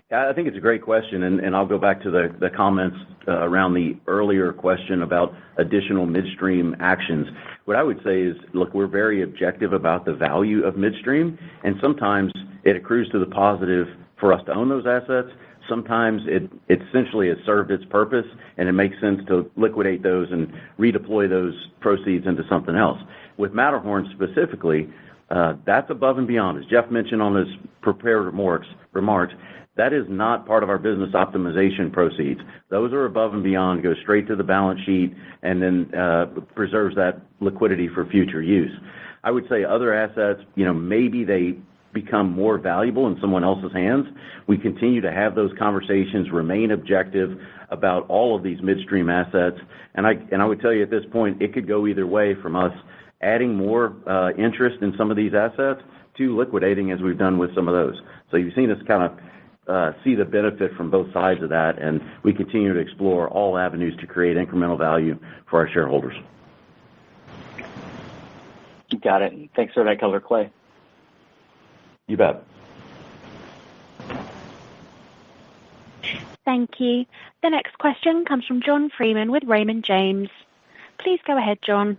Yeah, I think it's a great question, and I'll go back to the comments around the earlier question about additional midstream actions. What I would say is, look, we're very objective about the value of midstream, and sometimes it accrues to the positive for us to own those assets. Sometimes it essentially has served its purpose, and it makes sense to liquidate those and redeploy those proceeds into something else. With Matterhorn specifically, that's above and beyond. As Jeff mentioned on his prepared remarks, that is not part of our business optimization proceeds. Those are above and beyond, go straight to the balance sheet, and then preserves that liquidity for future use. I would say other assets, maybe they become more valuable in someone else's hands. We continue to have those conversations, remain objective about all of these midstream assets. And I would tell you at this point, it could go either way, from us adding more interest in some of these assets to liquidating as we've done with some of those. So you've seen us kind of see the benefit from both sides of that, and we continue to explore all avenues to create incremental value for our shareholders. Got it. Thanks for that color, Clay. You bet. Thank you. The next question comes from John Freeman with Raymond James. Please go ahead, John.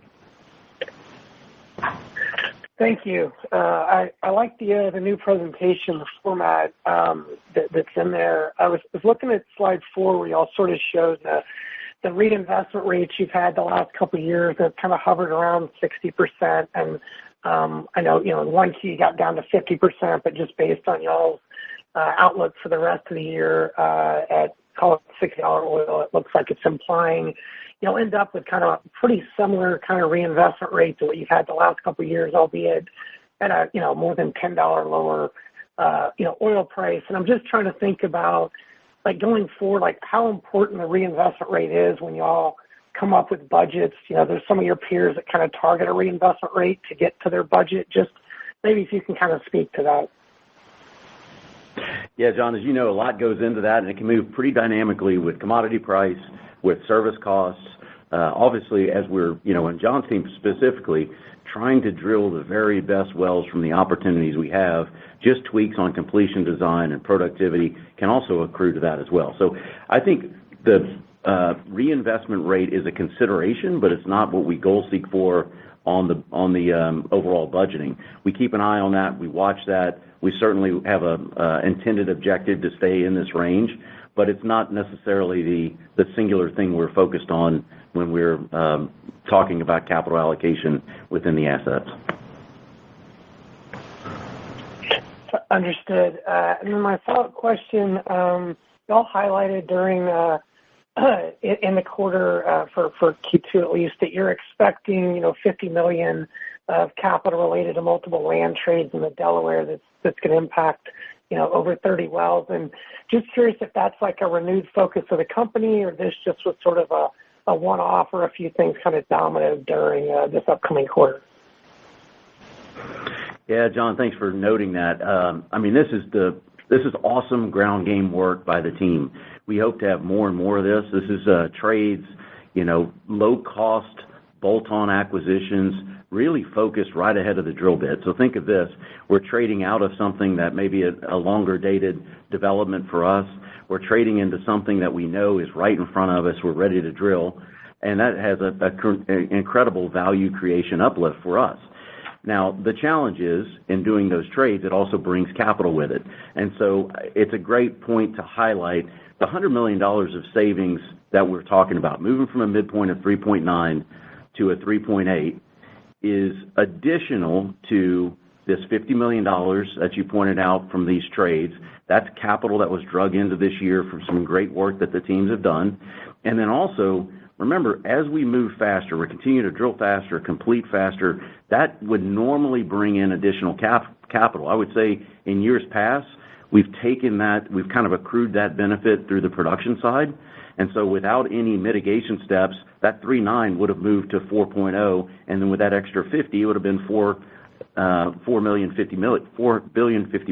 Thank you. I like the new presentation, the format that's in there. I was looking at slide 4 where y'all sort of showed the reinvestment rates you've had the last couple of years that kind of hovered around 60%. And I know, in 1Q you got down to 50%, but just based on y'all's outlook for the rest of the year at call it $60 oil, it looks like it's implying end up with kind of pretty similar kind of reinvestment rate to what you've had the last couple of years, albeit at a, more than $10 lower, oil price. And I'm just trying to think about, like, going forward, like, how important the reinvestment rate is when y'all come up with budgets. There's some of your peers that kind of target a reinvestment rate to get to their budget. Just maybe if you can kind of speak to that. Yeah, John, as you know, a lot goes into that, and it can move pretty dynamically with commodity price, with service costs. Obviously, as we're, and John's team specifically, trying to drill the very best wells from the opportunities we have, just tweaks on completion design and productivity can also accrue to that as well. So I think the reinvestment rate is a consideration, but it's not what we goal seek for on the overall budgeting. We keep an eye on that. We watch that. We certainly have a intended objective to stay in this range, but it's not necessarily the singular thing we're focused on when we're talking about capital allocation within the assets. Understood. And then my follow-up question, y'all highlighted during in the quarter for Q2 at least that you're expecting, $50 million of capital related to multiple land trades in the Delaware that's going to impact, over 30 wells. And just curious if that's like a renewed focus of the company, or this just was sort of a one-off, or a few things kind of dominant during this upcoming quarter. Yeah, John, thanks for noting that. This is awesome ground game work by the team. We hope to have more and more of this. This is trades, low-cost bolt-on acquisitions, really focused right ahead of the drill bit. So think of this. We're trading out of something that may be a longer-dated development for us. We're trading into something that we know is right in front of us. We're ready to drill, and that has an incredible value creation uplift for us. Now, the challenge is, in doing those trades, it also brings capital with it. And so it's a great point to highlight the $100 million of savings that we're talking about, moving from a midpoint of 3.9 to a 3.8, is additional to this $50 million that you pointed out from these trades. That's capital that was drug into this year from some great work that the teams have done. And then also, remember, as we move faster, we continue to drill faster, complete faster, that would normally bring in additional capital. I would say in years past, we've taken that, we've kind of accrued that benefit through the production side. And so without any mitigation steps, that 3.9 would have moved to 4.0, and then with that extra 50, it would have been $4 billion 50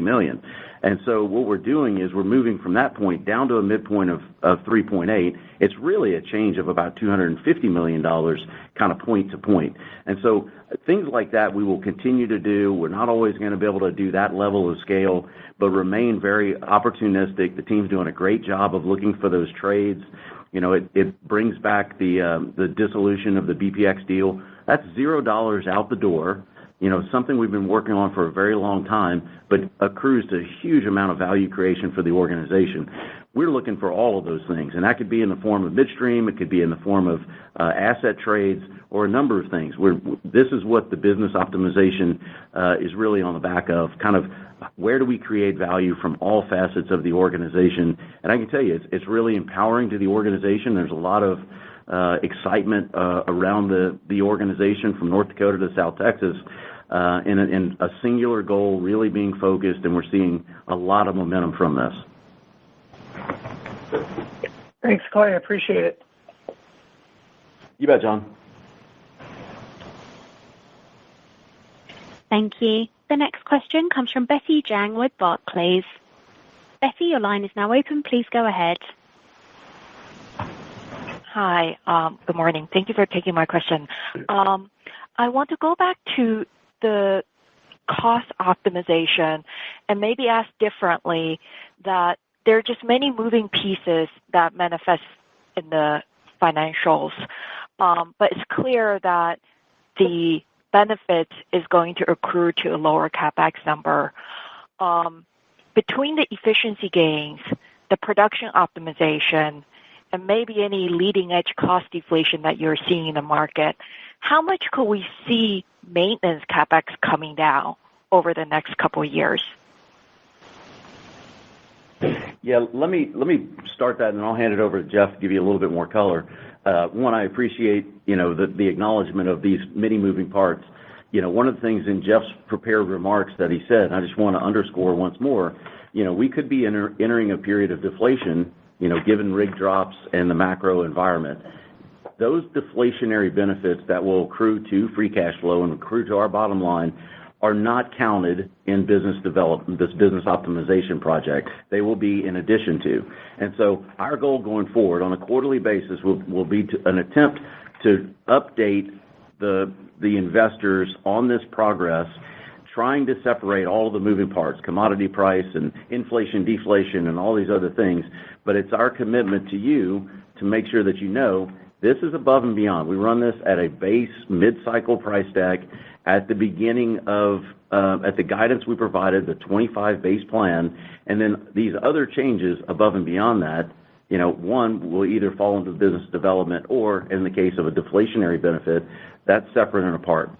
million. And so what we're doing is we're moving from that point down to a midpoint of 3.8. It's really a change of about $250 million kind of point to point. And so things like that we will continue to do. We're not always going to be able to do that level of scale, but remain very opportunistic. The team's doing a great job of looking for those trades. It brings back the dissolution of the BPX deal. That's $0 out the door. Something we've been working on for a very long time, but accrues to a huge amount of value creation for the organization. We're looking for all of those things, and that could be in the form of midstream, it could be in the form of asset trades, or a number of things. This is what the business optimization is really on the back of, kind of where do we create value from all facets of the organization. And I can tell you, it's really empowering to the organization. There's a lot of excitement around the organization from North Dakota to South Texas, in a singular goal, really being focused, and we're seeing a lot of momentum from this. Thanks, Clay. I appreciate it. You bet, John. Thank you. The next question comes from Betty Jiang with Barclays. Betty, your line is now open. Please go ahead. Hi. Good morning. Thank you for taking my question. I want to go back to the cost optimization and maybe ask differently that there are just many moving pieces that manifest in the financials, but it's clear that the benefit is going to accrue to a lower CapEx number. Between the efficiency gains, the production optimization, and maybe any leading-edge cost deflation that you're seeing in the market, how much could we see maintenance CapEx coming down over the next couple of years? Yeah, let me start that, and then I'll hand it over to Jeff to give you a little bit more color. One, I appreciate, the acknowledgement of these many moving parts. One of the things in Jeff's prepared remarks that he said, and I just want to underscore once more, we could be entering a period of deflation, given rig drops and the macro environment. Those deflationary benefits that will accrue to free cash flow and accrue to our bottom line are not counted in business development, this business optimization project. They will be in addition to. And so our goal going forward on a quarterly basis will be an attempt to update the investors on this progress, trying to separate all of the moving parts, commodity price and inflation, deflation, and all these other things. But it's our commitment to you to make sure that this is above and beyond. We run this at a base mid-cycle price deck at the beginning of, at the guidance we provided, the 25 base plan, and then these other changes above and beyond that, one will either fall into business development or, in the case of a deflationary benefit, that's separate and apart.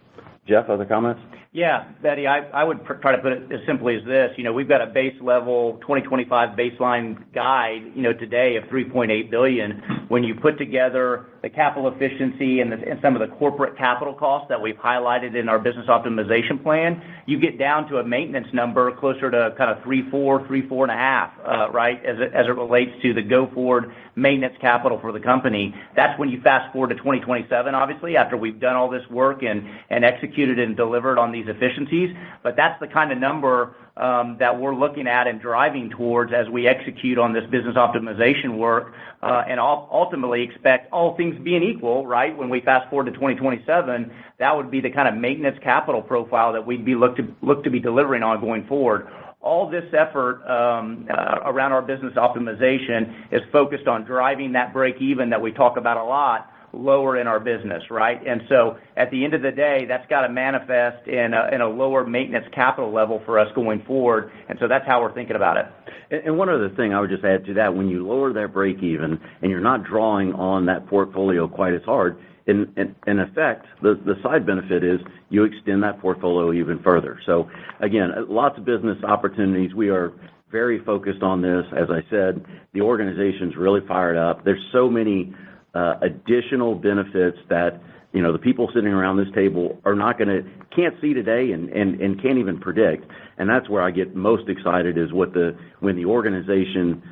Jeff, other comments? Yeah, Betty, I would try to put it as simply as this. We've got a base level 2025 baseline guide, today of $3.8 billion. When you put together the capital efficiency and some of the corporate capital costs that we've highlighted in our business optimization plan, you get down to a maintenance number closer to kind of 3.5, right, as it relates to the go-forward maintenance capital for the company. That's when you fast forward to 2027, obviously, after we've done all this work and executed and delivered on these efficiencies. But that's the kind of number that we're looking at and driving towards as we execute on this business optimization work, and ultimately expect all things being equal, right? When we fast forward to 2027, that would be the kind of maintenance capital profile that we'd be look to be delivering on going forward. All this effort around our business optimization is focused on driving that break even that we talk about a lot lower in our business, right? And so at the end of the day, that's got to manifest in a lower maintenance capital level for us going forward. And so that's how we're thinking about it. And one other thing I would just add to that, when you lower that break even and you're not drawing on that portfolio quite as hard, in effect, the side benefit is you extend that portfolio even further. So again, lots of business opportunities. We are very focused on this. As I said, the organization's really fired up. There's so many additional benefits that the people sitting around this table can't see today and can't even predict. And that's where I get most excited is when the organization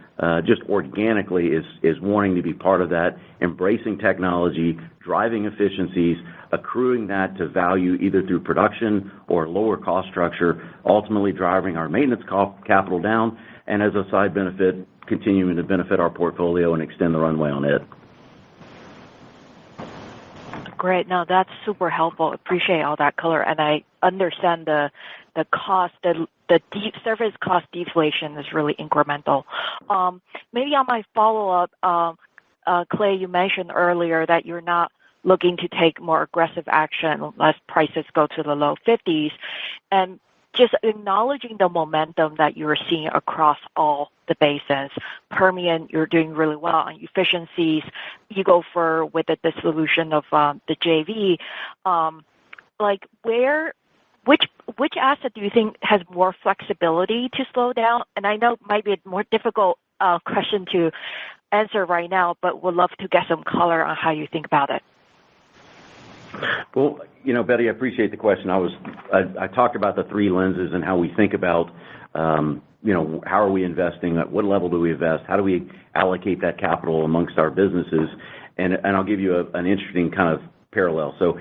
just organically is wanting to be part of that, embracing technology, driving efficiencies, accruing that to value either through production or lower cost structure, ultimately driving our maintenance capital down, and as a side benefit, continuing to benefit our portfolio and extend the runway on it. Great. No, that's super helpful. Appreciate all that color. And I understand the cost, the deep surface cost deflation is really incremental. Maybe on my follow-up, Clay, you mentioned earlier that you're not looking to take more aggressive action unless prices go to the low 50s. And just acknowledging the momentum that you're seeing across all the basins. Permian, you're doing really well on efficiencies. Eagle Ford with the dissolution of the JV. Which asset do you think has more flexibility to slow down? And I know it might be a more difficult question to answer right now, but would love to get some color on how you think about it. Well, Betty, I appreciate the question. I talked about the three lenses and how we think about, how are we investing? At what level do we invest? How do we allocate that capital amongst our businesses? And I'll give you an interesting kind of parallel. So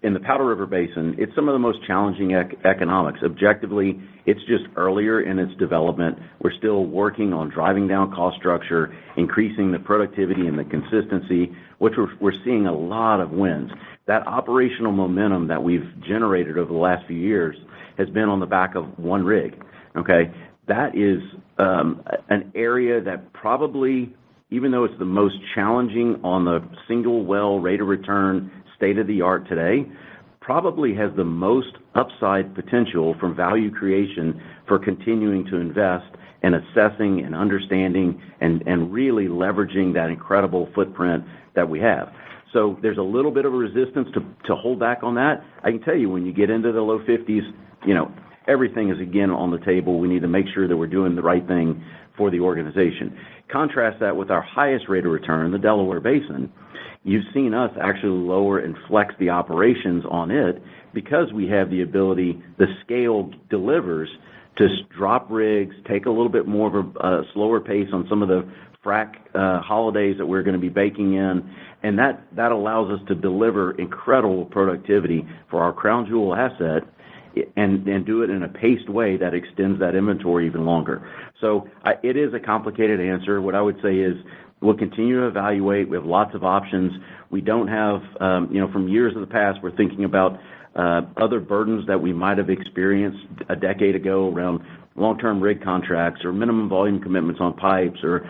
in the Powder River Basin, it's some of the most challenging economics. Objectively, it's just earlier in its development. We're still working on driving down cost structure, increasing the productivity and the consistency, which we're seeing a lot of wins. That operational momentum that we've generated over the last few years has been on the back of one rig, okay? That is an area that probably, even though it's the most challenging on the single well rate of return state-of-the-art today, probably has the most upside potential from value creation for continuing to invest and assessing and understanding and really leveraging that incredible footprint that we have. So there's a little bit of a resistance to hold back on that. I can tell you when you get into the low 50s, everything is, again, on the table. We need to make sure that we're doing the right thing for the organization. Contrast that with our highest rate of return, the Delaware Basin. You've seen us actually lower and flex the operations on it because we have the ability, the scale delivers to drop rigs, take a little bit more of a slower pace on some of the frac holidays that we're going to be baking in, and that allows us to deliver incredible productivity for our crown jewel asset and do it in a paced way that extends that inventory even longer. So it is a complicated answer. What I would say is we'll continue to evaluate. We have lots of options. We don't have, from years of the past, we're thinking about other burdens that we might have experienced a decade ago around long-term rig contracts or minimum volume commitments on pipes or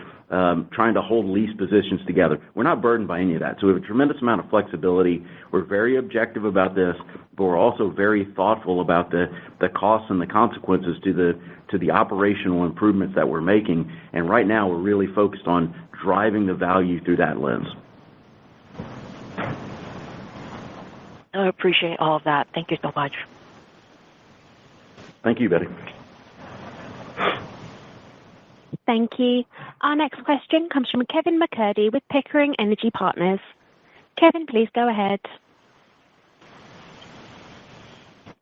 trying to hold lease positions together. We're not burdened by any of that. So we have a tremendous amount of flexibility. We're very objective about this, but we're also very thoughtful about the costs and the consequences to the operational improvements that we're making. And right now we're really focused on driving the value through that lens. I appreciate all of that. Thank you so much. Thank you, Betty. Thank you. Our next question comes from Kevin McCurdy with Pickering Energy Partners. Kevin, please go ahead.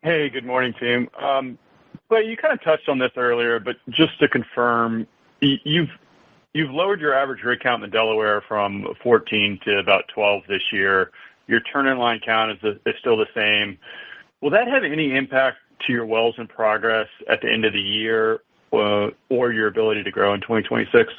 Hey, good morning, team. Clay, you kind of touched on this earlier, but just to confirm, you've lowered your average rig count in the Delaware from 14 to about 12 this year. Your turn-in-line count is still the same. Will that have any impact to your wells in progress at the end of the year or your ability to grow in 2026?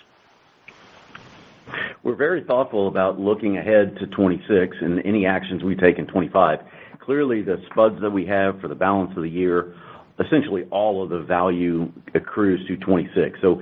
We're very thoughtful about looking ahead to 26 and any actions we take in 25. Clearly, the spuds that we have for the balance of the year, essentially all of the value accrues to 26. So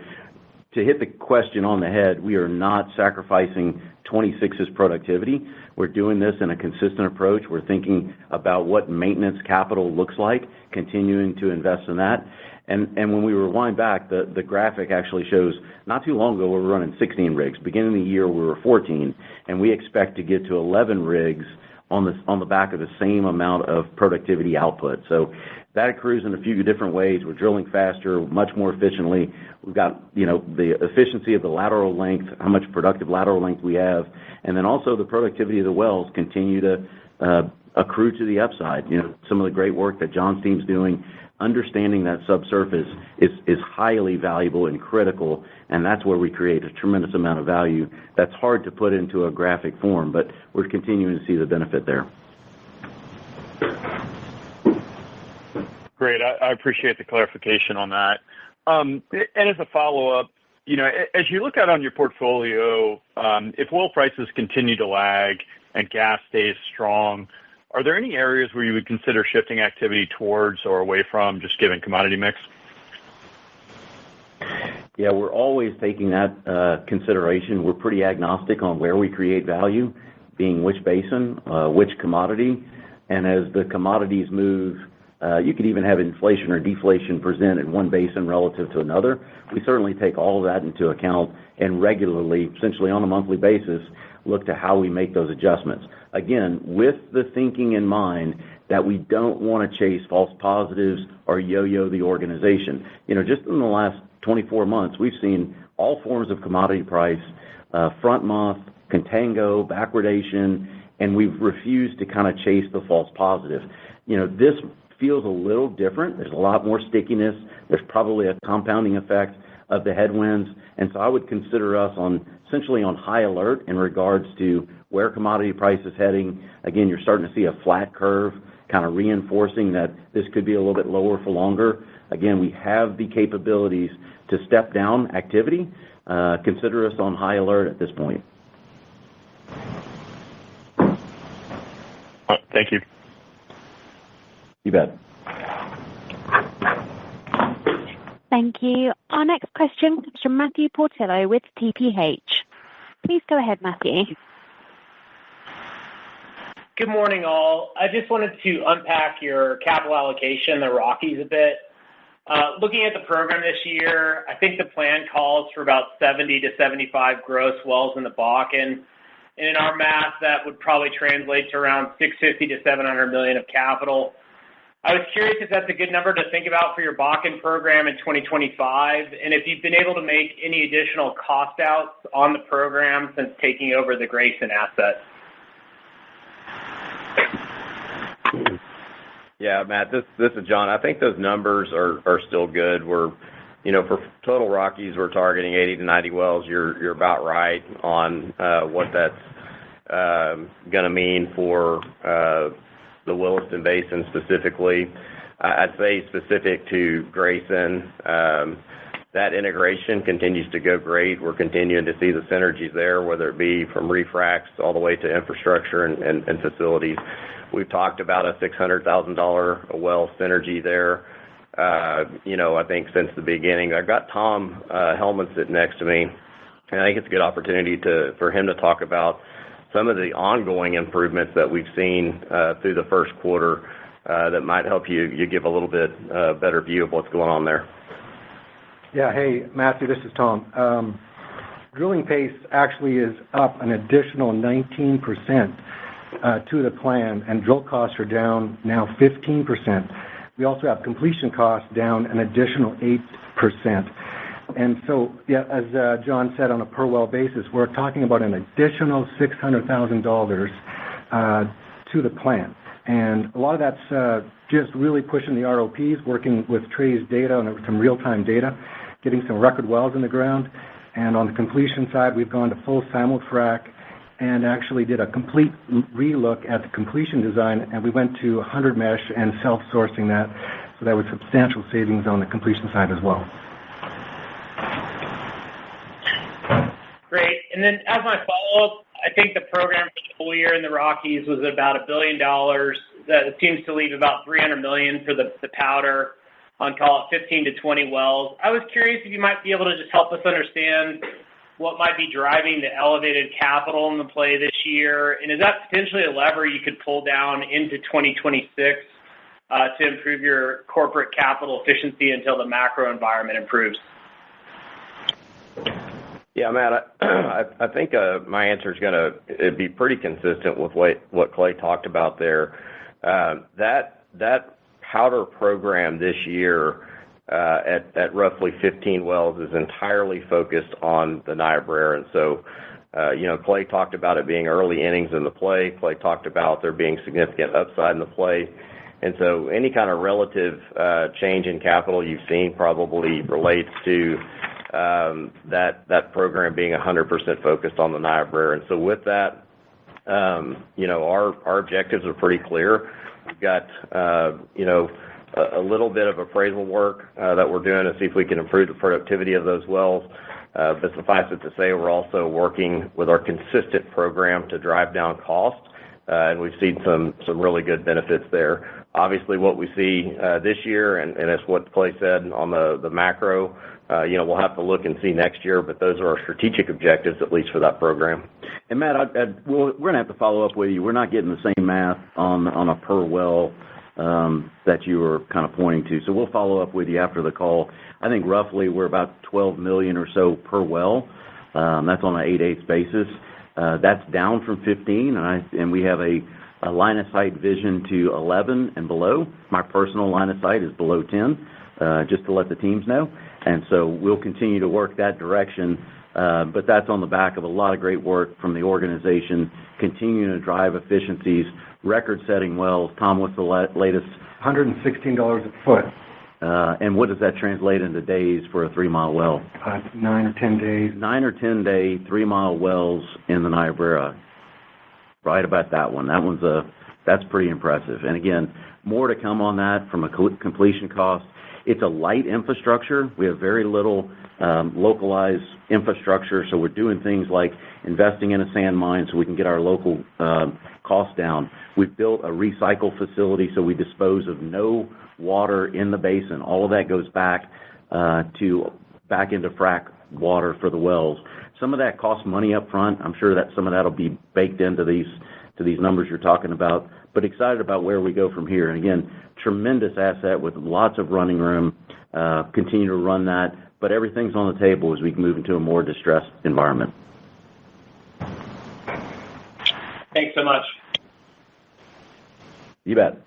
to hit the question on the head, we are not sacrificing 26's productivity. We're doing this in a consistent approach. We're thinking about what maintenance capital looks like, continuing to invest in that. And when we rewind back, the graphic actually shows not too long ago we were running 16 rigs. Beginning of the year we were 14, and we expect to get to 11 rigs on the back of the same amount of productivity output. So that accrues in a few different ways. We're drilling faster, much more efficiently. We've got, the efficiency of the lateral length, how much productive lateral length we have, and then also the productivity of the wells continue to accrue to the upside. Some of the great work that John's team's doing, understanding that subsurface is highly valuable and critical, and that's where we create a tremendous amount of value that's hard to put into a graphic form, but we're continuing to see the benefit there. Great. I appreciate the clarification on that. And as a follow-up, as you look out on your portfolio, if oil prices continue to lag and gas stays strong, are there any areas where you would consider shifting activity towards or away from, just given commodity mix? Yeah, we're always taking that consideration. We're pretty agnostic on where we create value, being which basin, which commodity, and as the commodities move, you could even have inflation or deflation present in one basin relative to another. We certainly take all of that into account and regularly, essentially on a monthly basis, look to how we make those adjustments. Again, with the thinking in mind that we don't want to chase false positives or yo-yo the organization. Just in the last 24 months, we've seen all forms of commodity price, front month, contango, backwardation, and we've refused to kind of chase the false positive. This feels a little different. There's a lot more stickiness. There's probably a compounding effect of the headwinds. And so I would consider us essentially on high alert in regards to where commodity price is heading. Again, you're starting to see a flat curve kind of reinforcing that this could be a little bit lower for longer. Again, we have the capabilities to step down activity. Consider us on high alert at this point. Thank you. You bet. Thank you. Our next question comes from Matthew Portillo with TPH. Please go ahead, Matthew. Good morning, all. I just wanted to unpack your capital allocation, the Rockies, a bit. Looking at the program this year, I think the plan calls for about 70 to 75 gross wells in the Bakken. And in our math, that would probably translate to around $650 to $700 million of capital. I was curious if that's a good number to think about for your Bakken program in 2025, and if you've been able to make any additional cost outs on the program since taking over the Grayson asset. Yeah, Matt, this is John. I think those numbers are still good. We're, for total Rockies, we're targeting 80 to 90 wells. You're about right on what that's going to mean for the Williston Basin specifically. I'd say specific to Grayson, that integration continues to go great. We're continuing to see the synergies there, whether it be from refracs all the way to infrastructure and facilities. We've talked about a $600,000 a well synergy there. I think since the beginning. I've got Tom Hellman sitting next to me, and I think it's a good opportunity for him to talk about some of the ongoing improvements that we've seen through the first quarter that might help you give a little bit better view of what's going on there. Yeah, hey, Matthew, this is Tom. Drilling pace actually is up an additional 19% to the plan, and drill costs are down now 15%. We also have completion costs down an additional 8%. And so, yeah, as John said, on a per well basis, we're talking about an additional $600,000 to the plan. And a lot of that's just really pushing the ROPs, working with Trey's data and some real-time data, getting some record wells in the ground. And on the completion side, we've gone to full simul-frac and actually did a complete relook at the completion design, and we went to 100 mesh and self-sourcing that, so that was substantial savings on the completion side as well. Great. And then as my follow-up, I think the program for the full year in the Rockies was about $1 billion. That seems to leave about $300 million for the Powder on, call it, 15 to 20 wells. I was curious if you might be able to just help us understand what might be driving the elevated capital in the play this year, and is that potentially a lever you could pull down into 2026 to improve your corporate capital efficiency until the macro environment improves? Yeah, Matt, I think my answer is going to be pretty consistent with what Clay talked about there. That Powder program this year at roughly 15 wells is entirely focused on the Niobrara. And so, Clay talked about it being early innings in the play. Clay talked about there being significant upside in the play. And so any kind of relative change in capital you've seen probably relates to that program being 100% focused on the Niobrara. And so with that, our objectives are pretty clear. We've got, a little bit of appraisal work that we're doing to see if we can improve the productivity of those wells. But suffice it to say, we're also working with our consistent program to drive down cost, and we've seen some really good benefits there. Obviously, what we see this year, and it's what Clay said on the macro, we'll have to look and see next year, but those are our strategic objectives, at least for that program. And Matt, we're going to have to follow up with you. We're not getting the same math on a per well that you were kind of pointing to. So we'll follow up with you after the call. I think roughly we're about $12 million or so per well. That's on an 8/8 basis. That's down from 15, and we have a line of sight vision to 11 and below. My personal line of sight is below 10, just to let the teams know. And so we'll continue to work that direction, but that's on the back of a lot of great work from the organization, continuing to drive efficiencies, record-setting wells. Tom, what's the latest? $116 a foot. And what does that translate into days for a 3-mile well? 9 or 10 days. 9 or 10 day 3-mile wells in the Niobrara. Right about that one. That's pretty impressive. And again, more to come on that from a completion cost. It's a light infrastructure. We have very little localized infrastructure, so we're doing things like investing in a sand mine so we can get our local costs down. We've built a recycle facility so we dispose of no water in the basin. All of that goes back into frac water for the wells. Some of that costs money up front. I'm sure that some of that will be baked into these numbers you're talking about, but excited about where we go from here. And again, tremendous asset with lots of running room. Continue to run that, but everything's on the table as we move into a more distressed environment. Thanks so much. You bet.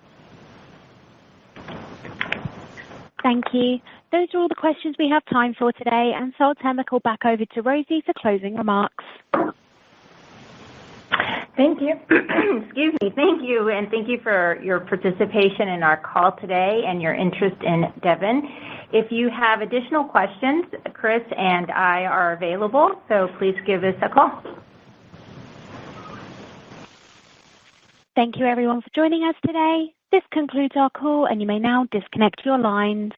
Thank you. Those are all the questions we have time for today, and so I'll turn the call back over to Rosie for closing remarks. Thank you. Excuse me. Thank you, and thank you for your participation in our call today and your interest in Devon. If you have additional questions, Chris and I are available, so please give us a call. Thank you, everyone, for joining us today. This concludes our call, and you may now disconnect your lines.